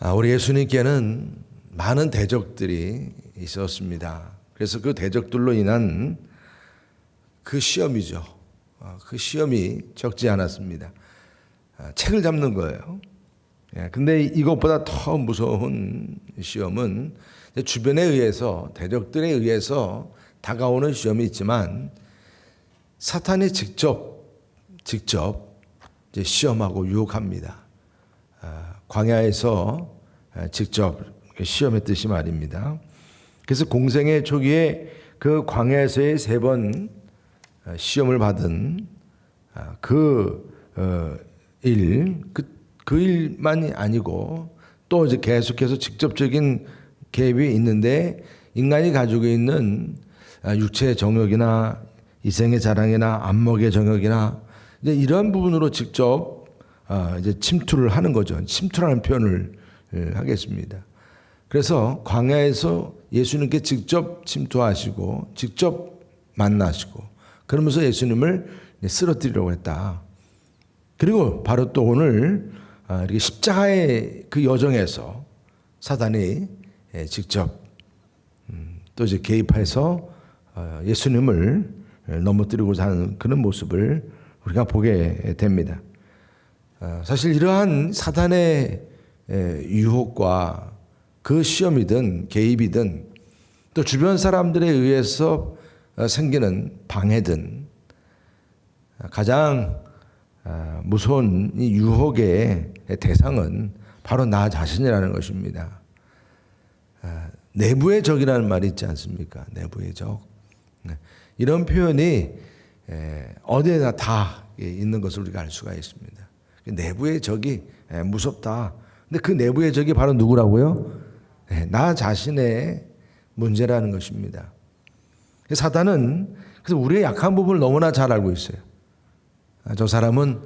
우리 예수님께는 많은 대적들이 있었습니다. 그래서 그 대적들로 인한 그 시험이죠. 그 시험이 적지 않았습니다. 책을 잡는 거예요. 근데 이것보다 더 무서운 시험은 주변에 의해서, 대적들에 의해서 다가오는 시험이 있지만 사탄이 직접 이제 시험하고 유혹합니다. 광야에서 직접 시험했듯이 말입니다. 그래서 공생의 초기에 그 광야에서의 3번 시험을 받은 그 일만이 아니고 또 이제 계속해서 직접적인 개입이 있는데, 인간이 가지고 있는 육체의 정욕이나 이생의 자랑이나 안목의 정욕이나 이제 이런 부분으로 직접 이제 침투를 하는 거죠. 침투라는 표현을 하겠습니다. 그래서 광야에서 예수님께 직접 침투하시고 직접 만나시고 그러면서 예수님을 쓰러뜨리려고 했다. 그리고 바로 또 오늘 이렇게 십자가의 그 여정에서 사단이 직접 또 이제 개입해서 예수님을 넘어뜨리고자 하는 그런 모습을 우리가 보게 됩니다. 사실 이러한 사단의 유혹과 그 시험이든 개입이든 또 주변 사람들에 의해서 생기는 방해든 가장 무서운 이 유혹의 대상은 바로 나 자신이라는 것입니다. 내부의 적이라는 말이 있지 않습니까? 내부의 적. 이런 표현이 어디에나 다 있는 것을 우리가 알 수가 있습니다. 내부의 적이 무섭다. 근데 그 내부의 적이 바로 누구라고요? 나 자신의 문제라는 것입니다. 사단은 그래서 우리의 약한 부분을 너무나 잘 알고 있어요. 저 사람은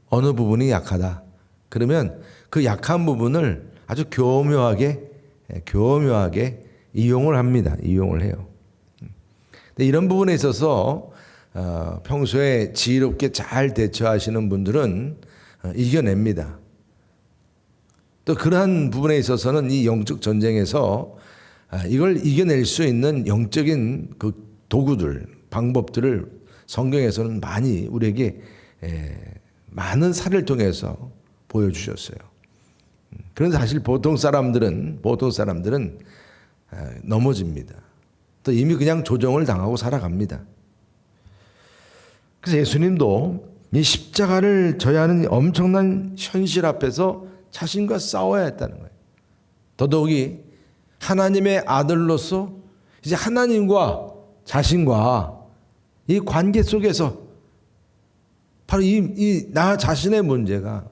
어느 부분이 약하다. 그러면 그 약한 부분을 아주 교묘하게 이용을 합니다. 이용을 해요. 근데 이런 부분에 있어서 평소에 지혜롭게 잘 대처하시는 분들은 이겨냅니다. 또 그러한 부분에 있어서는 이 영적 전쟁에서 이걸 이겨낼 수 있는 영적인 그 도구들, 방법들을 성경에서는 많이 우리에게 많은 사례를 통해서 보여주셨어요. 그런데 사실 보통 사람들은 넘어집니다. 또 이미 그냥 조정을 당하고 살아갑니다. 그래서 예수님도 이 십자가를 져야 하는 엄청난 현실 앞에서 자신과 싸워야 했다는 거예요. 더더욱이 하나님의 아들로서 이제 하나님과 자신과 이 관계 속에서 바로 이 나 자신의 문제가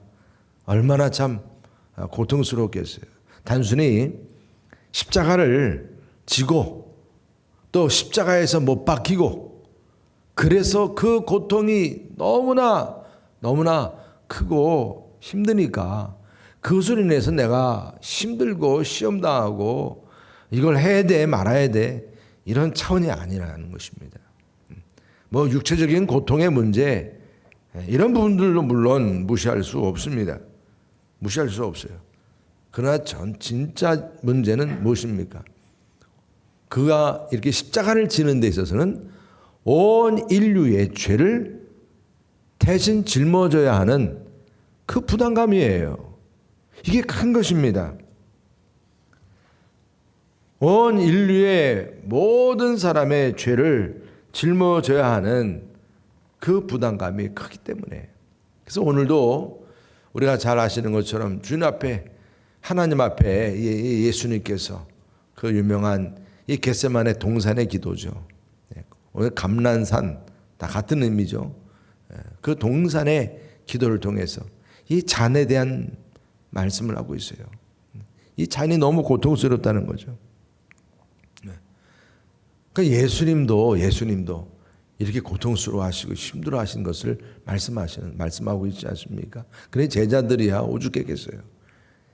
얼마나 참 고통스럽겠어요. 단순히 십자가를 지고 또 십자가에서 못 박히고 그래서 그 고통이 너무나 크고 힘드니까 그것으로 인해서 내가 힘들고 시험당하고 이걸 해야 돼 말아야 돼 이런 차원이 아니라는 것입니다. 뭐 육체적인 고통의 문제 이런 부분들도 물론 무시할 수 없습니다. 무시할 수 없어요. 그러나 진짜 문제는 무엇입니까? 그가 이렇게 십자가를 지는 데 있어서는 온 인류의 죄를 대신 짊어져야 하는 그 부담감이에요. 이게 큰 것입니다. 온 인류의 모든 사람의 죄를 짊어져야 하는 그 부담감이 크기 때문에. 그래서 오늘도 우리가 잘 아시는 것처럼 주님 앞에 하나님 앞에 예수님께서 그 유명한 이 겟세마네 동산의 기도죠. 오늘 감난산 다 같은 의미죠. 그 동산의 기도를 통해서 이 잔에 대한 말씀을 하고 있어요. 이 잔이 너무 고통스럽다는 거죠. 그러니까 예수님도 이렇게 고통스러워하시고 힘들어하신 것을 말씀하고 있지 않습니까? 그래 제자들이야 오죽했겠어요.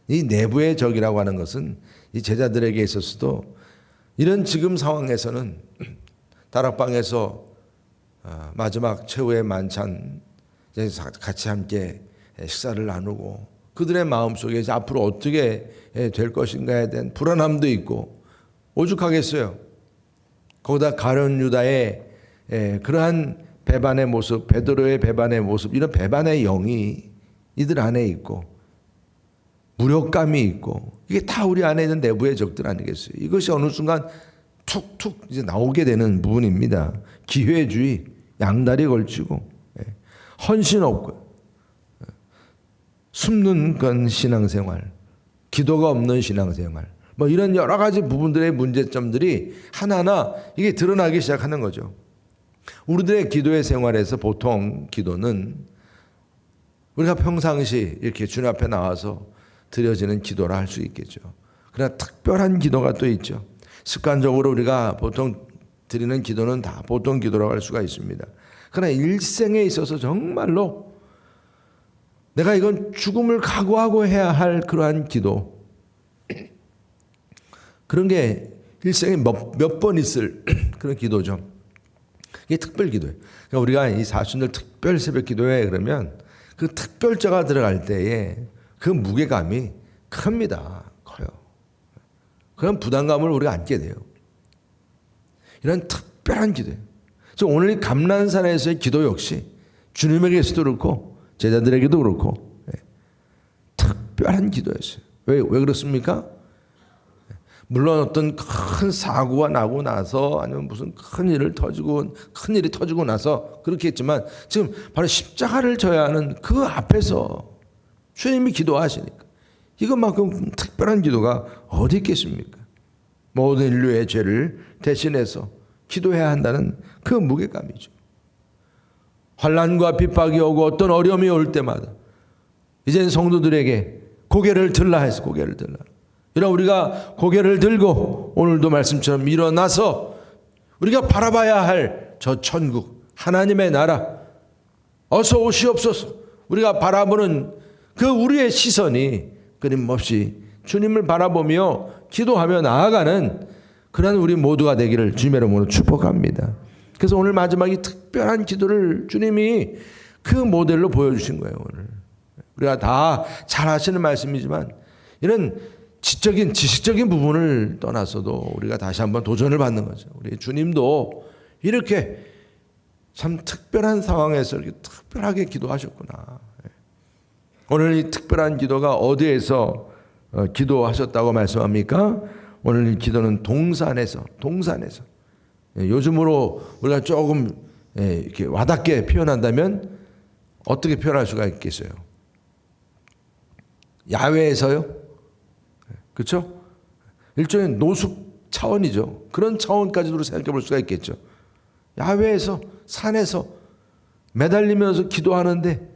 이 내부의 적이라고 하는 것은 이 제자들에게 있어서도 이런 지금 상황에서는 다락방에서 마지막 최후의 만찬 같이 함께 식사를 나누고 그들의 마음속에 앞으로 어떻게 될 것인가에 대한 불안함도 있고 오죽하겠어요. 거기다 가룟 유다의 그러한 배반의 모습, 베드로의 배반의 모습, 이런 배반의 영이 이들 안에 있고 무력감이 있고 이게 다 우리 안에 있는 내부의 적들 아니겠어요. 이것이 어느 순간 툭툭 이제 나오게 되는 부분입니다. 기회주의, 양다리 걸치고 헌신 없고 숨는 건 신앙생활, 기도가 없는 신앙생활, 뭐 이런 여러 가지 부분들의 문제점들이 하나하나 이게 드러나기 시작하는 거죠. 우리들의 기도의 생활에서 보통 기도는 우리가 평상시 이렇게 주님 앞에 나와서 드려지는 기도라 할 수 있겠죠. 그러나 특별한 기도가 또 있죠. 습관적으로 우리가 보통 드리는 기도는 다 보통 기도라고 할 수가 있습니다. 그러나 일생에 있어서 정말로 내가 이건 죽음을 각오하고 해야 할 그러한 기도, 그런 게 일생에 몇 번 있을 그런 기도죠. 이게 특별 기도예요. 그러니까 우리가 이 사순절 특별 새벽 기도에 그러면 그 특별자가 들어갈 때에 그 무게감이 큽니다. 커요. 그런 부담감을 우리가 안게 돼요. 이런 특별한 기도예요. 오늘 이 감난산에서의 기도 역시 주님에게서도 그렇고 제자들에게도 그렇고 특별한 기도였어요. 왜 그렇습니까? 물론 어떤 큰 사고가 나고 나서 아니면 무슨 큰 일이 터지고 나서 그렇게 했지만 지금 바로 십자가를 져야 하는 그 앞에서 주님이 기도하시니까 이것만큼 특별한 기도가 어디 있겠습니까? 모든 인류의 죄를 대신해서 기도해야 한다는 그 무게감이죠. 환난과 핍박이 오고 어떤 어려움이 올 때마다 이제는 성도들에게 고개를 들라 해서 고개를 들라. 이런 우리가 고개를 들고 오늘도 말씀처럼 일어나서 우리가 바라봐야 할 저 천국 하나님의 나라 어서 오시옵소서. 우리가 바라보는 그 우리의 시선이 끊임없이 주님을 바라보며 기도하며 나아가는 그런 우리 모두가 되기를 주님의 이름으로 축복합니다. 그래서 오늘 마지막에 특별한 기도를 주님이 그 모델로 보여주신 거예요. 오늘 우리가 다 잘 하시는 말씀이지만 이런 지식적인 부분을 떠나서도 우리가 다시 한번 도전을 받는 거죠. 우리 주님도 이렇게 참 특별한 상황에서 이렇게 특별하게 기도하셨구나. 오늘 이 특별한 기도가 어디에서 기도하셨다고 말씀합니까? 오늘 이 기도는 동산에서 요즘으로 우리가 조금 이렇게 와닿게 표현한다면 어떻게 표현할 수가 있겠어요? 야외에서요? 그렇죠? 일종의 노숙 차원이죠. 그런 차원까지도 생각해 볼 수가 있겠죠. 야외에서 산에서 매달리면서 기도하는데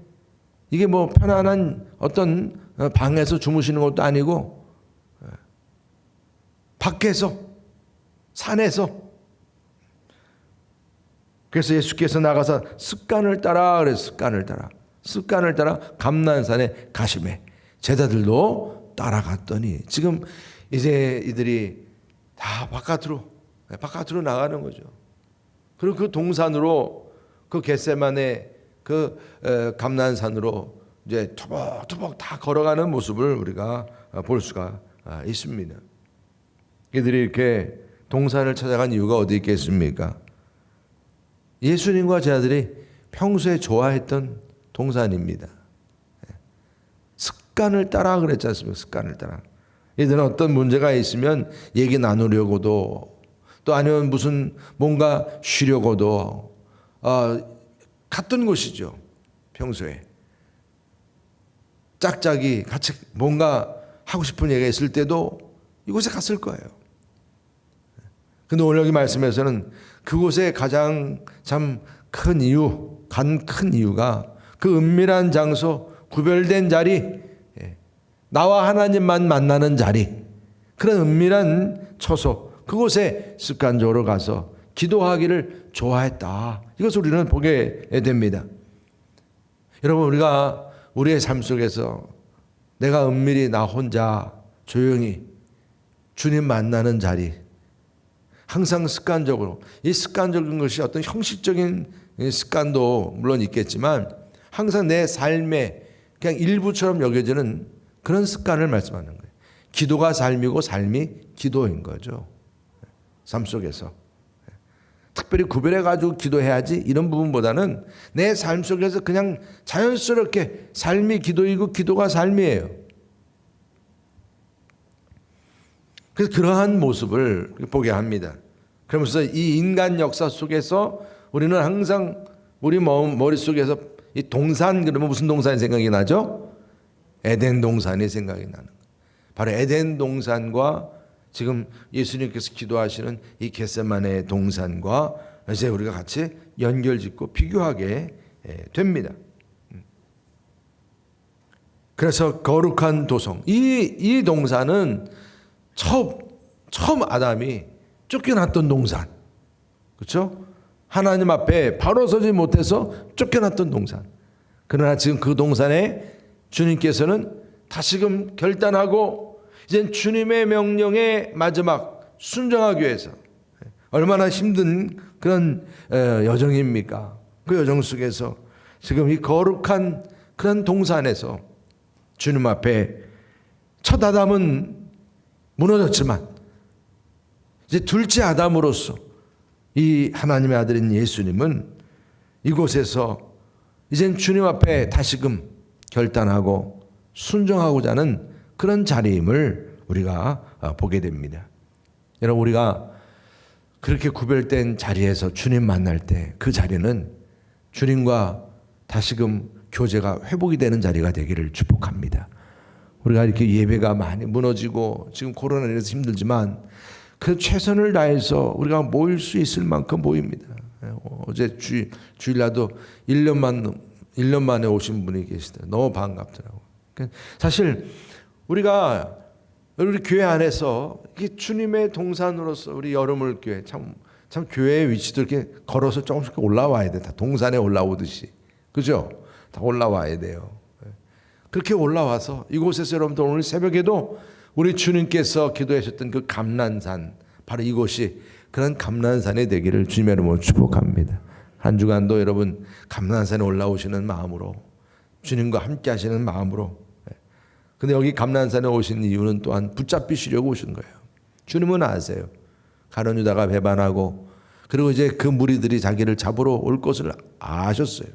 이게 뭐 편안한 어떤 방에서 주무시는 것도 아니고 밖에서 산에서 그래서 예수께서 나가서 습관을 따라 습관을 따라 감난산에 가시매 제자들도 따라갔더니 지금 이제 이들이 다 바깥으로 나가는 거죠. 그리고 그 동산으로 그 겟세마네 그 감난산으로 이제 토박토박 다 걸어가는 모습을 우리가 볼 수가 있습니다. 이들이 이렇게 동산을 찾아간 이유가 어디 있겠습니까? 예수님과 제자들이 평소에 좋아했던 동산입니다. 습관을 따라 그랬지 않습니까? 습관을 따라. 이들은 어떤 문제가 있으면 얘기 나누려고도 또 아니면 무슨 뭔가 쉬려고도 갔던 곳이죠. 평소에. 짝짝이 같이 뭔가 하고 싶은 얘기가 있을 때도 이곳에 갔을 거예요. 근데 오늘 여기 말씀에서는 그곳에 가장 참 큰 이유가 그 은밀한 장소, 구별된 자리, 나와 하나님만 만나는 자리, 그런 은밀한 처소, 그곳에 습관적으로 가서 기도하기를 좋아했다. 이것을 우리는 보게 됩니다. 여러분, 우리가 우리의 삶 속에서 내가 은밀히 나 혼자 조용히 주님 만나는 자리, 항상 습관적으로, 이 습관적인 것이 어떤 형식적인 습관도 물론 있겠지만 항상 내 삶의 그냥 일부처럼 여겨지는 그런 습관을 말씀하는 거예요. 기도가 삶이고 삶이 기도인 거죠. 삶 속에서. 특별히 구별해가지고 기도해야지 이런 부분보다는 내 삶 속에서 그냥 자연스럽게 삶이 기도이고 기도가 삶이에요. 그래서 그러한 모습을 보게 합니다. 그러면서 이 인간 역사 속에서 우리는 항상 우리 머릿속에서 이 동산 그러면 무슨 동산이 생각이 나죠? 에덴 동산이 생각이 나는 거예요. 바로 에덴 동산과 지금 예수님께서 기도하시는 이 겟세마네 동산과 이제 우리가 같이 연결짓고 비교하게 됩니다. 그래서 거룩한 도성. 이 동산은 처음 아담이 쫓겨났던 동산. 그렇죠? 하나님 앞에 바로 서지 못해서 쫓겨났던 동산. 그러나 지금 그 동산에 주님께서는 다시금 결단하고 이제 주님의 명령에 마지막 순종하기 위해서 얼마나 힘든 그런 여정입니까? 그 여정 속에서 지금 이 거룩한 그런 동산에서 주님 앞에 첫 아담은 무너졌지만 이제 둘째 아담으로서 이 하나님의 아들인 예수님은 이곳에서 이젠 주님 앞에 다시금 결단하고 순종하고자 하는 그런 자리임을 우리가 보게 됩니다. 여러분, 우리가 그렇게 구별된 자리에서 주님 만날 때 그 자리는 주님과 다시금 교제가 회복이 되는 자리가 되기를 축복합니다. 우리가 이렇게 예배가 많이 무너지고 지금 코로나로 인해서 힘들지만 그 최선을 다해서 우리가 모일 수 있을 만큼 모입니다. 어제 주일날도 1년 만에 오신 분이 계시더라고요. 너무 반갑더라고요. 사실 우리가 우리 교회 안에서 주님의 동산으로서 우리 여름을 교회 참 교회의 위치도 이렇게 걸어서 조금씩 올라와야 돼. 다 동산에 올라오듯이. 그죠? 다 올라와야 돼요. 그렇게 올라와서 이곳에서 여러분들 오늘 새벽에도 우리 주님께서 기도하셨던 그 감난산, 바로 이곳이 그런 감난산이 되기를 주님의 이름으로 축복합니다. 한 주간도 여러분 감난산에 올라오시는 마음으로 주님과 함께 하시는 마음으로. 근데 여기 감난산에 오신 이유는 또한 붙잡히시려고 오신 거예요. 주님은 아세요. 가룟 유다가 배반하고 그리고 이제 그 무리들이 자기를 잡으러 올 것을 아셨어요.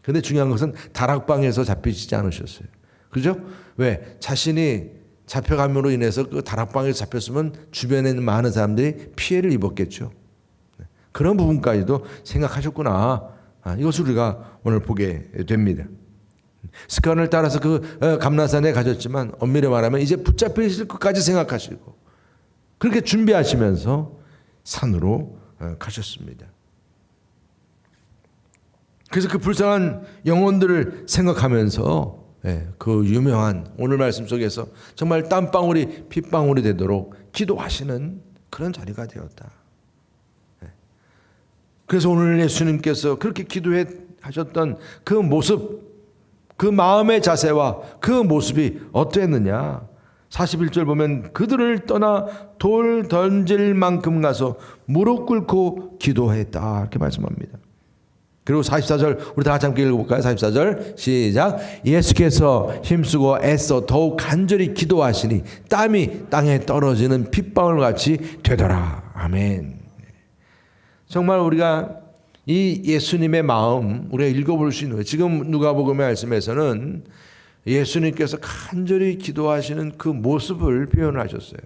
근데 중요한 것은 다락방에서 잡히시지 않으셨어요. 그죠? 왜? 자신이 잡혀감으로 인해서 그 다락방에서 잡혔으면 주변에 있는 많은 사람들이 피해를 입었겠죠. 그런 부분까지도 생각하셨구나. 이것을 우리가 오늘 보게 됩니다. 습관을 따라서 그 감난산에 가셨지만 엄밀히 말하면 이제 붙잡히실 것까지 생각하시고 그렇게 준비하시면서 산으로 가셨습니다. 그래서 그 불쌍한 영혼들을 생각하면서 그 유명한 오늘 말씀 속에서 정말 땀방울이 핏방울이 되도록 기도하시는 그런 자리가 되었다. 그래서 오늘 예수님께서 그렇게 기도해 하셨던 그 모습, 그 마음의 자세와 그 모습이 어땠느냐. 41절 보면 그들을 떠나 돌 던질 만큼 가서 무릎 꿇고 기도했다. 이렇게 말씀합니다. 그리고 44절 우리 다 같이 함께 읽어볼까요? 44절 시작. 예수께서 힘쓰고 애써 더욱 간절히 기도하시니 땀이 땅에 떨어지는 핏방울 같이 되더라. 아멘. 정말 우리가 이 예수님의 마음 우리가 읽어볼 수 있는 거예요. 지금 누가복음의 말씀에서는 예수님께서 간절히 기도하시는 그 모습을 표현하셨어요.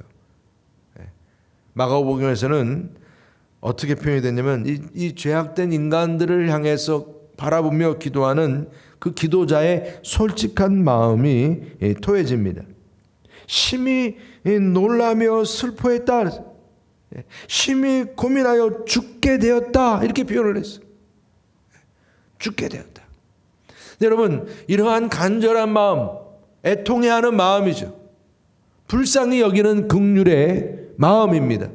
마가복음에서는 어떻게 표현이 됐냐면 이 죄악된 인간들을 향해서 바라보며 기도하는 그 기도자의 솔직한 마음이 토해집니다. 심히 놀라며 슬퍼했다. 심히 고민하여 죽게 되었다. 이렇게 표현을 했어요. 죽게 되었다. 여러분, 이러한 간절한 마음, 애통해하는 마음이죠. 불쌍히 여기는 긍휼의 마음입니다.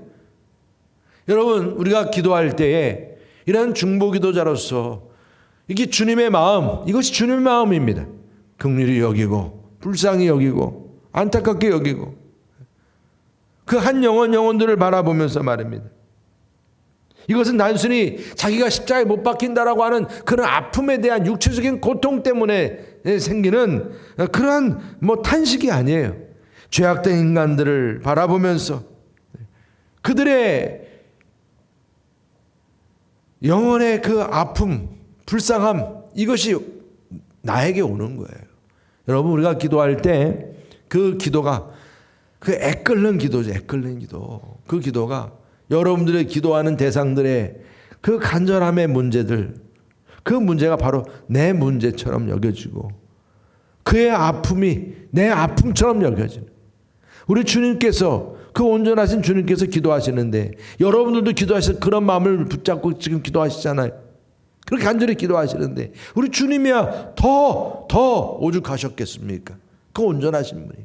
여러분, 우리가 기도할 때에 이런 중보기도자로서 이게 주님의 마음, 이것이 주님의 마음입니다. 긍휼히 여기고 불쌍히 여기고 안타깝게 여기고 그 한 영혼들을 바라보면서 말입니다. 이것은 단순히 자기가 십자가에 못 박힌다라고 하는 그런 아픔에 대한 육체적인 고통 때문에 생기는 그러한 탄식이 아니에요. 죄악된 인간들을 바라보면서 그들의 영혼의 그 아픔, 불쌍함, 이것이 나에게 오는 거예요. 여러분, 우리가 기도할 때 그 기도가 그 애끓는 기도죠. 애끓는 기도. 그 기도가 여러분들의 기도하는 대상들의 그 간절함의 문제들, 그 문제가 바로 내 문제처럼 여겨지고 그의 아픔이 내 아픔처럼 여겨지는, 우리 주님께서, 그 온전하신 주님께서 기도하시는데 여러분들도 기도하셔서 그런 마음을 붙잡고 지금 기도하시잖아요. 그렇게 간절히 기도하시는데 우리 주님이야 더 오죽하셨겠습니까? 그 온전하신 분이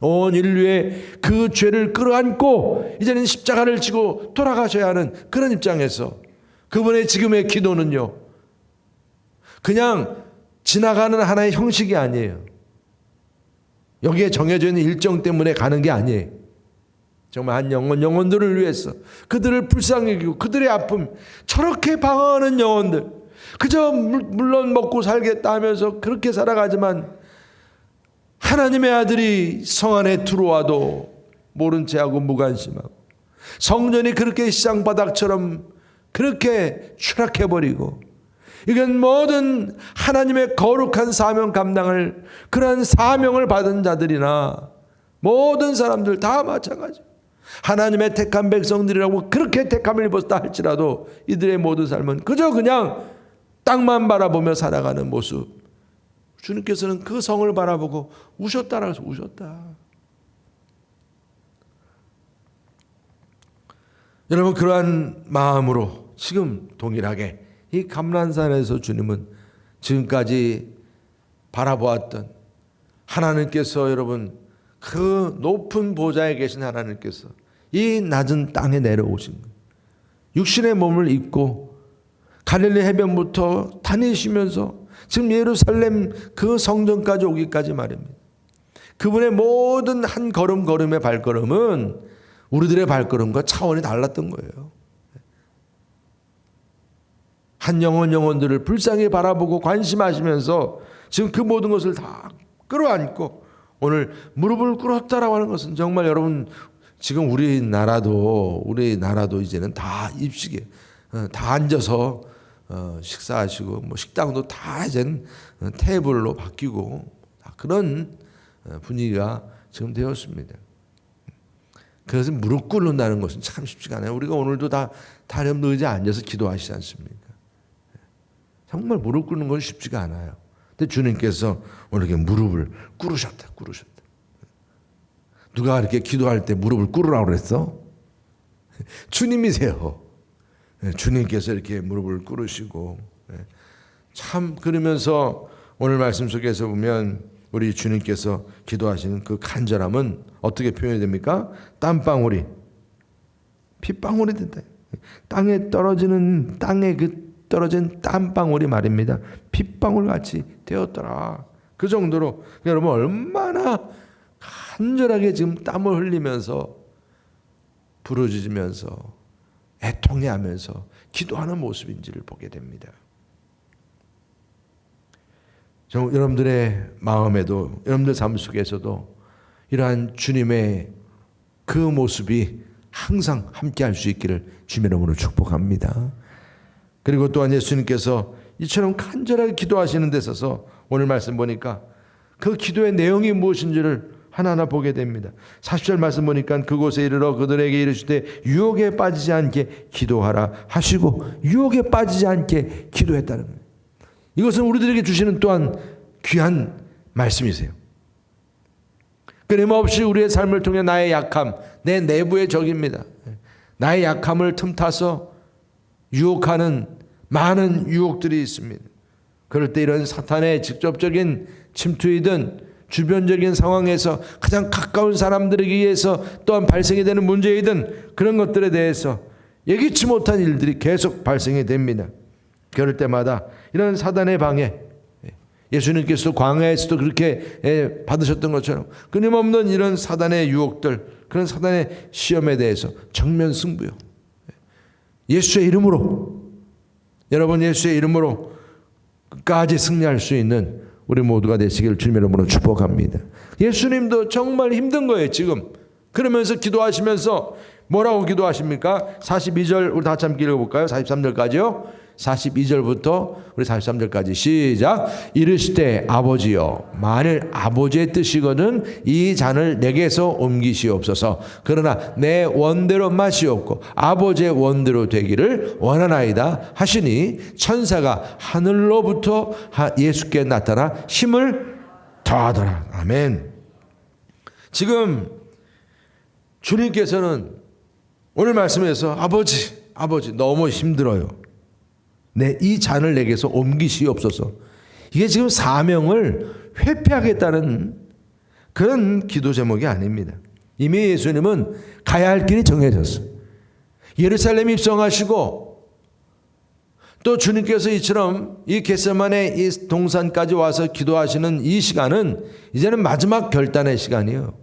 온 인류의 그 죄를 끌어안고 이제는 십자가를 지고 돌아가셔야 하는 그런 입장에서 그분의 지금의 기도는요, 그냥 지나가는 하나의 형식이 아니에요. 여기에 정해져 있는 일정 때문에 가는 게 아니에요. 정말 한 영혼들을 위해서 그들을 불쌍히 여기고 그들의 아픔, 저렇게 방황하는 영혼들, 그저 물론 먹고 살겠다 하면서 그렇게 살아가지만 하나님의 아들이 성 안에 들어와도 모른 채하고 무관심하고 성전이 그렇게 시장바닥처럼 그렇게 추락해버리고, 이건 모든 하나님의 거룩한 사명 감당을, 그러한 사명을 받은 자들이나 모든 사람들 다 마찬가지예요. 하나님의 택한 백성들이라고 그렇게 택함을 입었다 할지라도 이들의 모든 삶은 그저 그냥 땅만 바라보며 살아가는 모습. 주님께서는 그 성을 바라보고 우셨다라고 해서 우셨다. 여러분, 그러한 마음으로 지금 동일하게 이 감난산에서 주님은 지금까지 바라보았던 하나님께서, 여러분, 그 높은 보좌에 계신 하나님께서 이 낮은 땅에 내려오신 거예요. 육신의 몸을 입고 갈릴리 해변부터 다니시면서 지금 예루살렘 그 성전까지 오기까지 말입니다. 그분의 모든 한 걸음걸음의 발걸음은 우리들의 발걸음과 차원이 달랐던 거예요. 한 영혼들을 불쌍히 바라보고 관심하시면서 지금 그 모든 것을 다 끌어안고 오늘 무릎을 꿇었다라고 하는 것은 정말 여러분, 지금 우리나라도 이제는 다 입식이에요. 다 앉아서 식사하시고 식당도 다 이젠 테이블로 바뀌고 그런 분위기가 지금 되었습니다. 그래서 무릎 꿇는다는 것은 참 쉽지가 않아요. 우리가 오늘도 다 다른 의자에 앉아서 기도하시지 않습니까? 정말 무릎 꿇는 것은 쉽지가 않아요. 근데 주님께서 오늘 이렇게 무릎을 꿇으셨다. 누가 이렇게 기도할 때 무릎을 꿇으라고 그랬어? 주님이세요. 주님께서 이렇게 무릎을 꿇으시고, 참 그러면서 오늘 말씀 속에서 보면 우리 주님께서 기도하시는 그 간절함은 어떻게 표현이 됩니까? 땀방울이 핏방울이 된다. 땅에 떨어진 땀방울이 말입니다. 핏방울 같이 되었더라. 그 정도로 여러분 얼마나 간절하게 지금 땀을 흘리면서 부르짖으면서 애통해하면서 기도하는 모습인지를 보게 됩니다. 여러분들의 마음에도, 여러분들 삶 속에서도 이러한 주님의 그 모습이 항상 함께할 수 있기를 주님의 이름으로 축복합니다. 그리고 또한 예수님께서 이처럼 간절하게 기도하시는 데 있어서 오늘 말씀 보니까 그 기도의 내용이 무엇인지를 하나하나 보게 됩니다. 40절 말씀 보니까 그곳에 이르러 그들에게 이르시되 유혹에 빠지지 않게 기도하라 하시고 유혹에 빠지지 않게 기도했다는 거예요. 이것은 우리들에게 주시는 또한 귀한 말씀이세요. 끊임없이 우리의 삶을 통해 나의 약함, 내 내부의 적입니다. 나의 약함을 틈타서 유혹하는 많은 유혹들이 있습니다. 그럴 때 이런 사탄의 직접적인 침투이든 주변적인 상황에서 가장 가까운 사람들에게 의해서 또한 발생이 되는 문제이든 그런 것들에 대해서 예기치 못한 일들이 계속 발생이 됩니다. 그럴 때마다 이런 사단의 방해, 예수님께서도 광야에서도 그렇게 받으셨던 것처럼 끊임없는 이런 사단의 유혹들, 그런 사단의 시험에 대해서 정면 승부요. 예수의 이름으로, 여러분 예수의 이름으로 끝까지 승리할 수 있는 우리 모두가 되시길 주님의 이름으로 축복합니다. 예수님도 정말 힘든 거예요 지금. 그러면서 기도하시면서 뭐라고 기도하십니까? 42절 우리 다 같이 함께 읽어볼까요? 43절까지요. 42절부터 우리 43절까지 시작. 이르시되 아버지여 만일 아버지의 뜻이거든 이 잔을 내게서 옮기시옵소서. 그러나 내 원대로 마시옵고 아버지의 원대로 되기를 원하나이다 하시니 천사가 하늘로부터 예수께 나타나 힘을 더하더라. 아멘. 지금 주님께서는 오늘 말씀에서 아버지 너무 힘들어요. 이 잔을 내게서 옮기시옵소서. 이게 지금 사명을 회피하겠다는 그런 기도 제목이 아닙니다. 이미 예수님은 가야 할 길이 정해졌어요. 예루살렘에 입성하시고 또 주님께서 이처럼 이 겟세마네 이 동산까지 와서 기도하시는 이 시간은 이제는 마지막 결단의 시간이에요.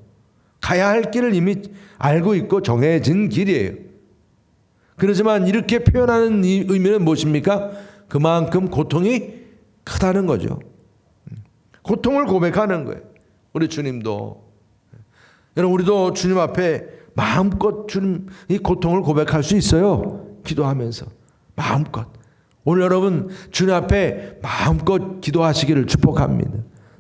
가야 할 길을 이미 알고 있고 정해진 길이에요. 그렇지만 이렇게 표현하는 이 의미는 무엇입니까? 그만큼 고통이 크다는 거죠. 고통을 고백하는 거예요. 우리 주님도. 여러분 우리도 주님 앞에 마음껏 주님 이 고통을 고백할 수 있어요. 기도하면서 마음껏. 오늘 여러분 주님 앞에 마음껏 기도하시기를 축복합니다.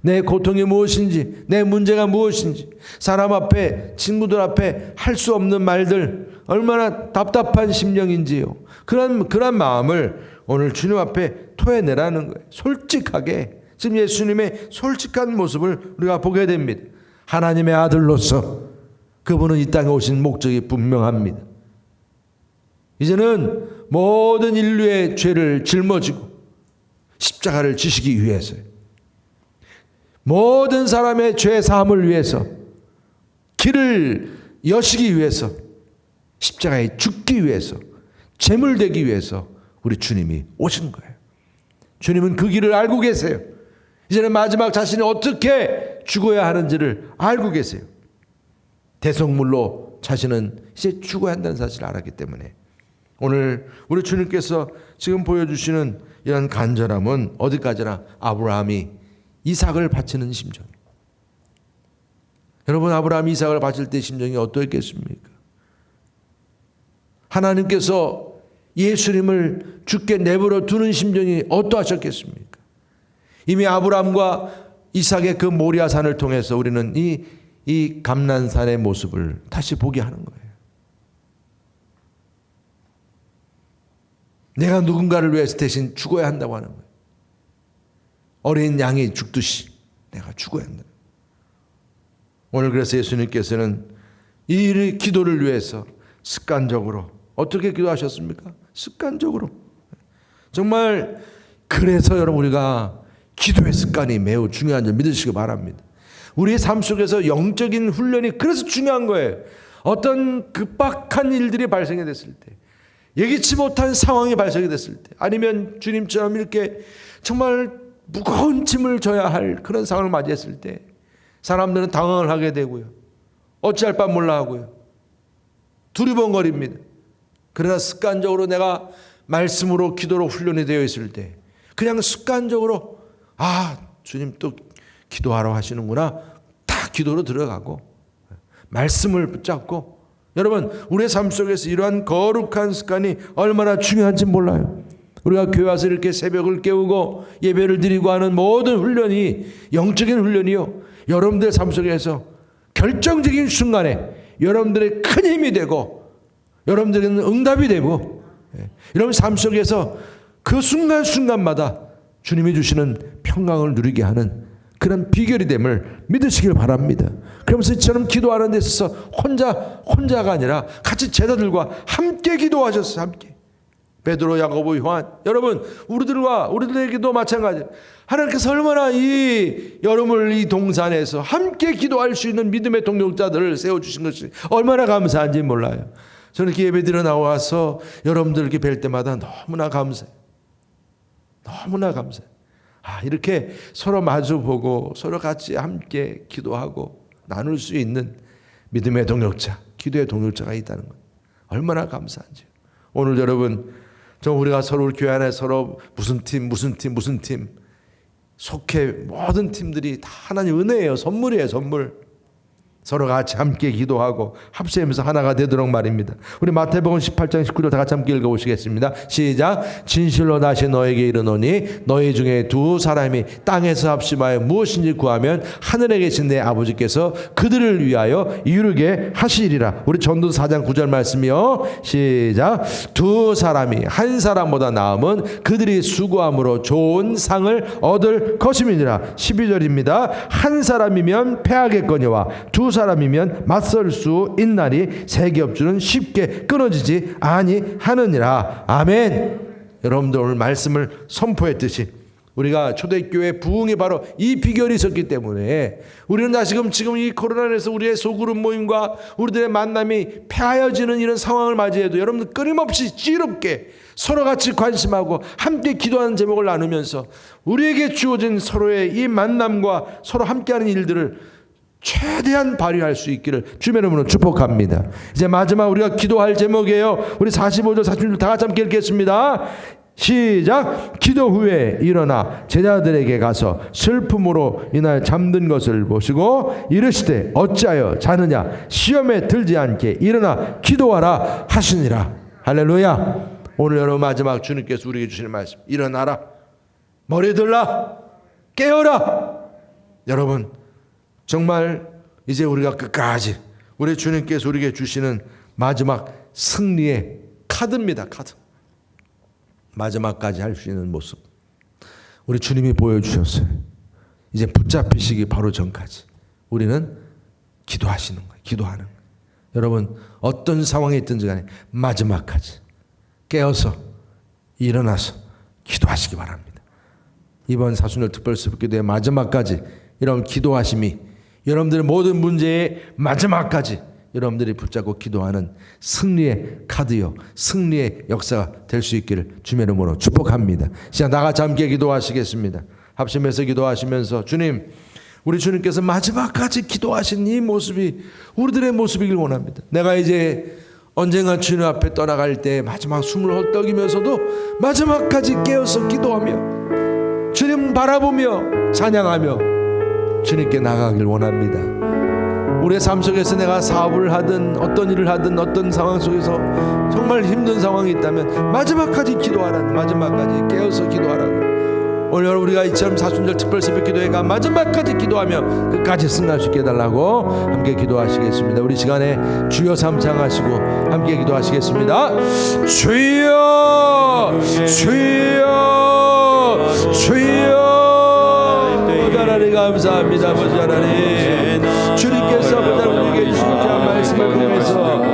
내 고통이 무엇인지, 내 문제가 무엇인지, 사람 앞에, 친구들 앞에 할 수 없는 말들, 얼마나 답답한 심령인지요. 그런 마음을 오늘 주님 앞에 토해내라는 거예요. 솔직하게. 지금 예수님의 솔직한 모습을 우리가 보게 됩니다. 하나님의 아들로서 그분은 이 땅에 오신 목적이 분명합니다. 이제는 모든 인류의 죄를 짊어지고 십자가를 지시기 위해서요. 모든 사람의 죄 사함을 위해서 길을 여시기 위해서 십자가에 죽기 위해서 제물되기 위해서 우리 주님이 오신 거예요. 주님은 그 길을 알고 계세요. 이제는 마지막 자신이 어떻게 죽어야 하는지를 알고 계세요. 대성물로 자신은 이제 죽어야 한다는 사실을 알았기 때문에 오늘 우리 주님께서 지금 보여주시는 이런 간절함은 어디까지나 아브라함이 이삭을 바치는 심정. 여러분 아브라함이 이삭을 바칠 때 심정이 어떠했겠습니까? 하나님께서 예수님을 죽게 내버려 두는 심정이 어떠하셨겠습니까? 이미 아브라함과 이삭의 그 모리아산을 통해서 우리는 이 감난산의 모습을 다시 보게 하는 거예요. 내가 누군가를 위해서 대신 죽어야 한다고 하는 거예요. 어린 양이 죽듯이 내가 죽어야 한다. 오늘 그래서 예수님께서는 이 기도를 위해서 습관적으로 어떻게 기도하셨습니까? 습관적으로. 정말 그래서 여러분 우리가 기도의 습관이 매우 중요한 점 믿으시기 바랍니다. 우리의 삶 속에서 영적인 훈련이 그래서 중요한 거예요. 어떤 급박한 일들이 발생이 됐을 때, 예기치 못한 상황이 발생이 됐을 때, 아니면 주님처럼 이렇게 정말 무거운 짐을 져야 할 그런 상황을 맞이했을 때 사람들은 당황을 하게 되고요. 어찌할 바 몰라 하고요. 두리번거립니다. 그러나 습관적으로 내가 말씀으로 기도로 훈련이 되어 있을 때 그냥 습관적으로 주님 또 기도하러 하시는구나. 다 기도로 들어가고 말씀을 붙잡고 여러분 우리의 삶 속에서 이러한 거룩한 습관이 얼마나 중요한지 몰라요. 우리가 교회 와서 이렇게 새벽을 깨우고 예배를 드리고 하는 모든 훈련이 영적인 훈련이요. 여러분들의 삶 속에서 결정적인 순간에 여러분들의 큰 힘이 되고 여러분들에게는 응답이 되고 여러분 삶 속에서 그 순간순간마다 주님이 주시는 평강을 누리게 하는 그런 비결이 됨을 믿으시길 바랍니다. 그러면서 이처럼 기도하는 데 있어서 혼자가 아니라 같이 제자들과 함께 기도하셨어요. 함께. 베드로, 야고보, 요한. 여러분 우리들에게도 마찬가지. 하나님께서 얼마나 여러분을 이 동산에서 함께 기도할 수 있는 믿음의 동력자들을 세워주신 것이 얼마나 감사한지 몰라요. 저는 이렇게 예배드려 나와서 여러분들 이렇게 뵐 때마다 너무나 감사해요. 너무나 감사해요. 이렇게 서로 마주보고 서로 같이 함께 기도하고 나눌 수 있는 믿음의 동력자, 기도의 동력자가 있다는 것 얼마나 감사한지. 오늘 여러분 우리가 서로 교회 안에 서로 무슨 팀 속해 모든 팀들이 다 하나님 은혜예요. 선물이에요. 선물. 서로 같이 함께 기도하고 합세하면서 하나가 되도록 말입니다. 우리 마태복음 18장 19절 다 같이 함께 읽어보시겠습니다. 시작. 진실로 다시 너에게 이르노니 너희 중에 두 사람이 땅에서 합심하여 무엇인지 구하면 하늘에 계신 내 아버지께서 그들을 위하여 이루게 하시리라. 우리 전도서 4장 9절 말씀이요. 시작. 두 사람이 한 사람보다 나음은 그들이 수고함으로 좋은 상을 얻을 것임이니라. 12절입니다. 한 사람이면 패하겠거니와 두 사람이면 맞설 수 있나니 세 겹줄은 쉽게 끊어지지 아니하느니라. 아멘. 여러분들 오늘 말씀을 선포했듯이 우리가 초대교회 부흥이 바로 이 비결이 있었기 때문에 우리는 지금 이 코로나에서 우리의 소그룹 모임과 우리들의 만남이 폐하여지는 이런 상황을 맞이해도 여러분들 끊임없이 지혜롭게 서로 같이 관심하고 함께 기도하는 제목을 나누면서 우리에게 주어진 서로의 이 만남과 서로 함께하는 일들을 최대한 발휘할 수 있기를 주님의 이름으로 축복합니다. 이제 마지막 우리가 기도할 제목이에요. 우리 45절 46절 다 같이 함께 읽겠습니다. 시작. 기도 후에 일어나 제자들에게 가서 슬픔으로 이날 잠든 것을 보시고 이르시되 어찌하여 자느냐 시험에 들지 않게 일어나 기도하라 하시니라. 할렐루야. 오늘 여러분 마지막 주님께서 우리에게 주시는 말씀, 일어나라, 머리 들라, 깨어라. 여러분 정말 이제 우리가 끝까지 우리 주님께서 우리에게 주시는 마지막 승리의 카드입니다. 카드. 마지막까지 할 수 있는 모습 우리 주님이 보여주셨어요. 이제 붙잡히시기 바로 전까지 우리는 기도하시는 거예요. 기도하는 거예요. 여러분 어떤 상황에 있든지 간에 마지막까지 깨어서 일어나서 기도하시기 바랍니다. 이번 사순절 특별수업기도의 마지막까지 이런 기도하심이 여러분들의 모든 문제의 마지막까지 여러분들이 붙잡고 기도하는 승리의 카드요, 승리의 역사가 될 수 있기를 주님의 이름으로 축복합니다. 시작 나같이 함께 기도하시겠습니다. 합심해서 기도하시면서 주님, 우리 주님께서 마지막까지 기도하신 이 모습이 우리들의 모습이길 원합니다. 내가 이제 언젠가 주님 앞에 떠나갈 때 마지막 숨을 헐떡이면서도 마지막까지 깨어서 기도하며 주님 바라보며 찬양하며 주님께 나가길 원합니다. 우리의 삶 속에서 내가 사업을 하든 어떤 일을 하든 어떤 상황 속에서 정말 힘든 상황이 있다면 마지막까지 기도하라는, 마지막까지 깨어서 기도하라고. 오늘 우리가 이처럼 사순절 특별 새벽 기도회가 마지막까지 기도하며 끝까지 승리할 수 있게 해달라고 함께 기도하시겠습니다. 우리 시간에 주여 삼창하시고 함께 기도하시겠습니다. 주여 주여 주여. 하나님 감사합니다. 아버지 하나님, 주님